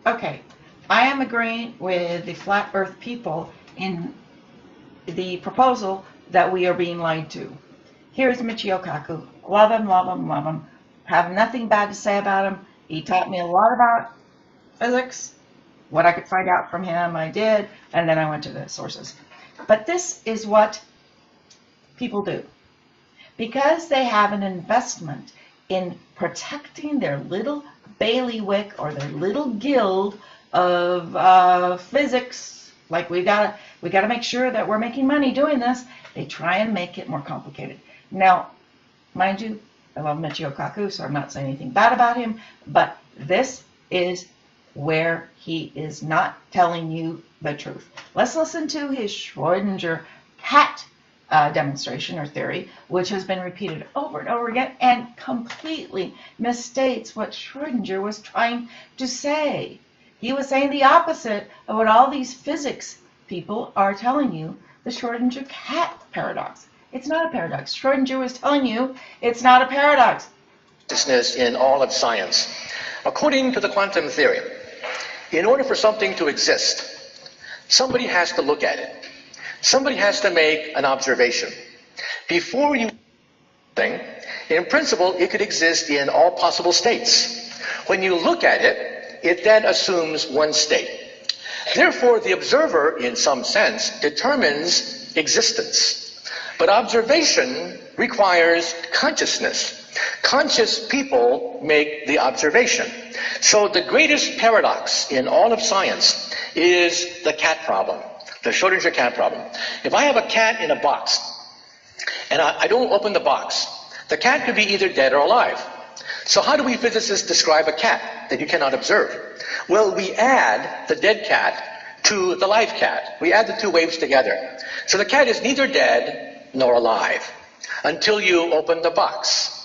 Okay, I am agreeing with the flat earth people in the proposal that we are being lied to. Here's Michio Kaku. Love him, love him, love him. Have nothing bad to say about him. He taught me a lot about physics. What I could find out from him, I did, and then I went to the sources. But this is what people do. Because they have an investment in protecting their little bailiwick or their little guild of physics, like we gotta make sure that we're making money doing this, they try and make it more complicated. Now, mind you, I love Michio Kaku, so I'm not saying anything bad about him, but this is where he is not telling you the truth. Let's listen to his Schrodinger cat demonstration or theory, which has been repeated over and over again and completely misstates what Schrodinger was trying to say. He was saying the opposite of what all these physics people are telling you, the Schrodinger cat paradox. It's not a paradox. Schrodinger was telling you it's not a paradox. Consciousness in all of science. According to the quantum theory, in order for something to exist, somebody has to look at it. Somebody has to make an observation. Before you think, in principle, it could exist in all possible states. When you look at it, it then assumes one state. Therefore, the observer, in some sense, determines existence. But observation requires consciousness. Conscious people make the observation. So the greatest paradox in all of science is the cat problem, the Schrodinger cat problem. If I have a cat in a box, and I don't open the box, the cat could be either dead or alive. So how do we physicists describe a cat that you cannot observe? Well, we add the dead cat to the live cat. We add the two waves together. So the cat is neither dead nor alive until you open the box.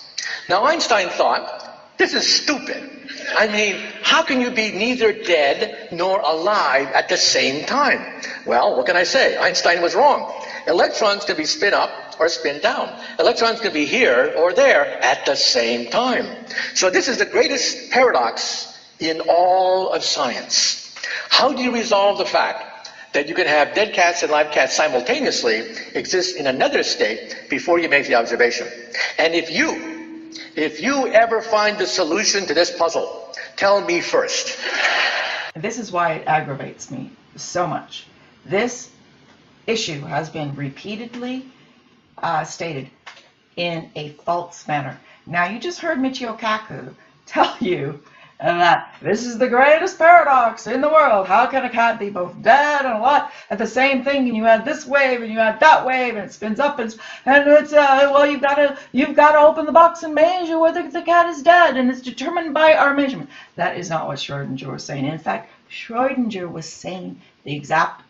Now Einstein thought, this is stupid. I mean, how can you be neither dead nor alive at the same time? Well, what can I say? Einstein was wrong. Electrons can be spin up or spin down. Electrons can be here or there at the same time. So this is the greatest paradox in all of science. How do you resolve the fact that you can have dead cats and live cats simultaneously exist in another state before you make the observation? And if you ever find the solution to this puzzle, tell me first. This is why it aggravates me so much. This issue has been repeatedly stated in a false manner. Now, you just heard Michio Kaku tell you that this is the greatest paradox in the world. How can a cat be both dead and alive at the same thing? And you add this wave and you add that wave, and it spins up and it's well, you've got to open the box and measure whether the cat is dead, and it's determined by our measurement. That is not what Schrodinger was saying. In fact, Schrodinger was saying the exact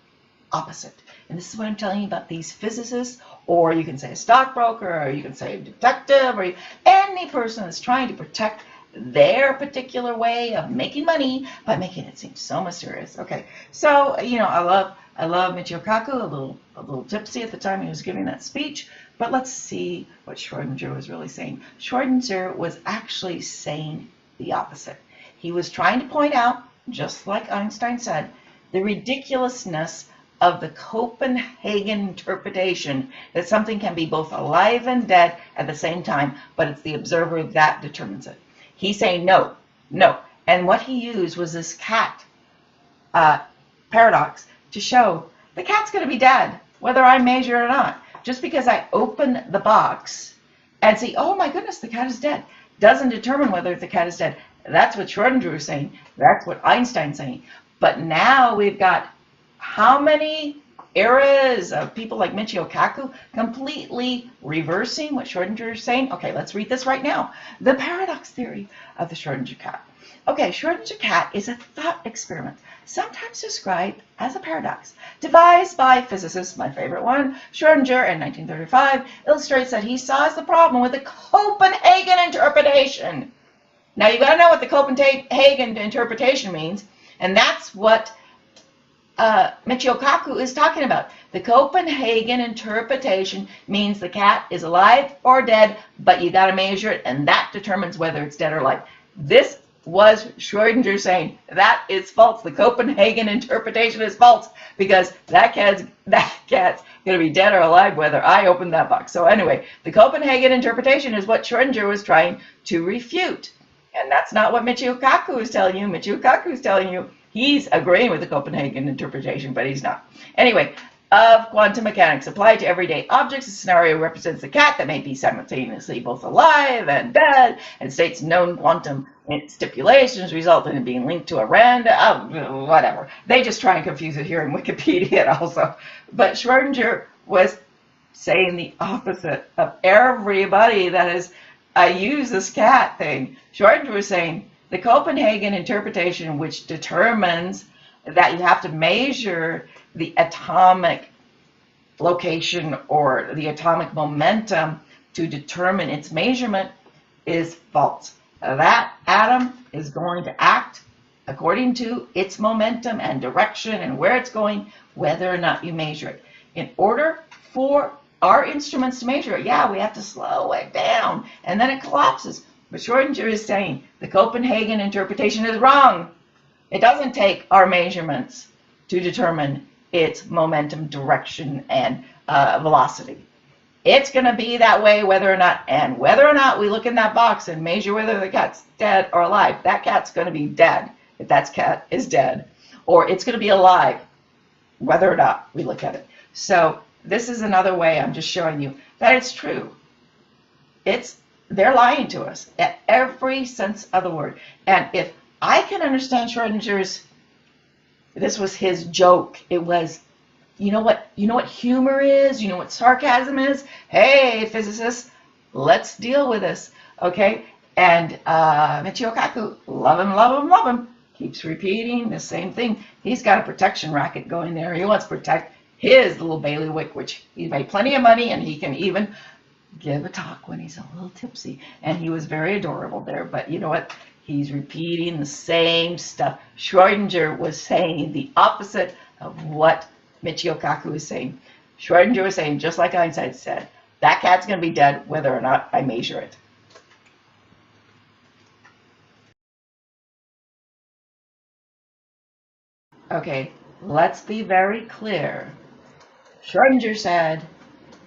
opposite. And this is what I'm telling you about these physicists, or you can say a stockbroker, or you can say a detective, or any person that's trying to protect their particular way of making money by making it seem so mysterious. Okay, so I love Michio Kaku, a little tipsy at the time he was giving that speech, but let's see what Schrodinger was really saying. Schrodinger was actually saying the opposite. He was trying to point out, just like Einstein said, the ridiculousness of the Copenhagen interpretation that something can be both alive and dead at the same time, but it's the observer that determines it. He's saying no. And what he used was this cat paradox to show the cat's going to be dead, whether I measure it or not. Just because I open the box and see, oh my goodness, the cat is dead, doesn't determine whether the cat is dead. That's what Schrodinger was saying. That's what Einstein's saying. But now we've got how many eras of people like Michio Kaku completely reversing what Schrodinger is saying? Okay, let's read this right now. The paradox theory of the Schrodinger cat. Okay, Schrodinger cat is a thought experiment, sometimes described as a paradox, devised by physicist, my favorite one, Schrodinger in 1935, illustrates that he saw as the problem with the Copenhagen interpretation. Now, you got to know what the Copenhagen interpretation means, and that's what Michio Kaku is talking about. The Copenhagen interpretation means the cat is alive or dead, but you got to measure it, and that determines whether it's dead or alive. This was Schrodinger saying that is false. The Copenhagen interpretation is false because that cat's going to be dead or alive whether I open that box. So anyway, the Copenhagen interpretation is what Schrodinger was trying to refute. And that's not what Michio Kaku is telling you. Michio Kaku is telling you he's agreeing with the Copenhagen interpretation, but he's not. Anyway, of quantum mechanics applied to everyday objects, the scenario represents the cat that may be simultaneously both alive and dead, and states known quantum stipulations result in it being linked to a random, whatever. They just try and confuse it here in Wikipedia also. But Schrodinger was saying the opposite of everybody that has used this cat thing. Schrodinger was saying the Copenhagen interpretation, which determines that you have to measure the atomic location or the atomic momentum to determine its measurement, is false. That atom is going to act according to its momentum and direction and where it's going, whether or not you measure it. In order for our instruments to measure it, yeah, we have to slow it down and then it collapses. But Schrodinger is saying the Copenhagen interpretation is wrong. It doesn't take our measurements to determine its momentum, direction, and velocity. It's going to be that way whether or not we look in that box and measure whether the cat's dead or alive. That cat's going to be dead if that cat is dead, or it's going to be alive whether or not we look at it. So this is another way I'm just showing you that it's true. They're lying to us at every sense of the word. And if I can understand Schrodinger's, this was his joke. It was, you know what humor is? You know what sarcasm is? Hey, physicists, let's deal with this, okay? And Michio Kaku, love him, love him, love him, keeps repeating the same thing. He's got a protection racket going there. He wants to protect his little bailiwick, which he made plenty of money, and he can even give a talk when he's a little tipsy. And he was very adorable there, but you know what? He's repeating the same stuff. Schrodinger was saying the opposite of what Michio Kaku is saying. Schrodinger was saying, just like Einstein said, that cat's going to be dead whether or not I measure it. Okay, let's be very clear. Schrodinger said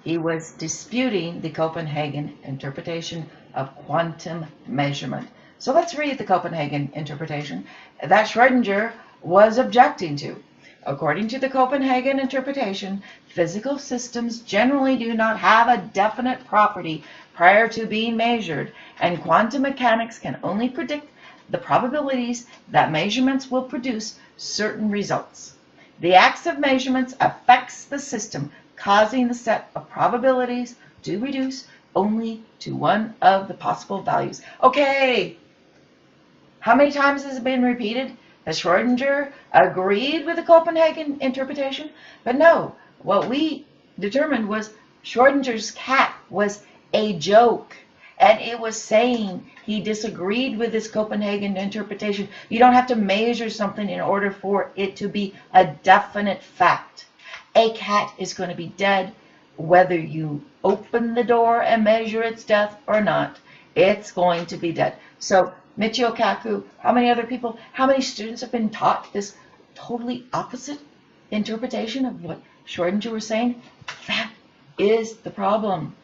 he was disputing the Copenhagen interpretation of quantum measurement. So let's read the Copenhagen interpretation that Schrodinger was objecting to. According to the Copenhagen interpretation, physical systems generally do not have a definite property prior to being measured, and quantum mechanics can only predict the probabilities that measurements will produce certain results. The acts of measurements affects the system, causing the set of probabilities to reduce only to one of the possible values. Okay, how many times has it been repeated that Schrodinger agreed with the Copenhagen interpretation? But no, what we determined was Schrodinger's cat was a joke, and it was saying he disagreed with this Copenhagen interpretation. You don't have to measure something in order for it to be a definite fact. A cat is going to be dead whether you open the door and measure its death or not. It's going to be dead. So Michio Kaku, how many students have been taught this totally opposite interpretation of what Schrodinger was saying? That is the problem.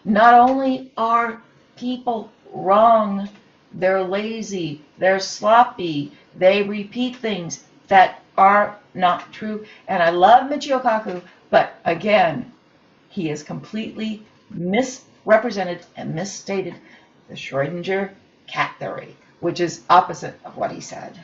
Not only are people wrong, they're lazy, they're sloppy, they repeat things that are not true. And I love Michio Kaku, but again, he has completely misrepresented and misstated the Schrodinger cat theory, which is opposite of what he said.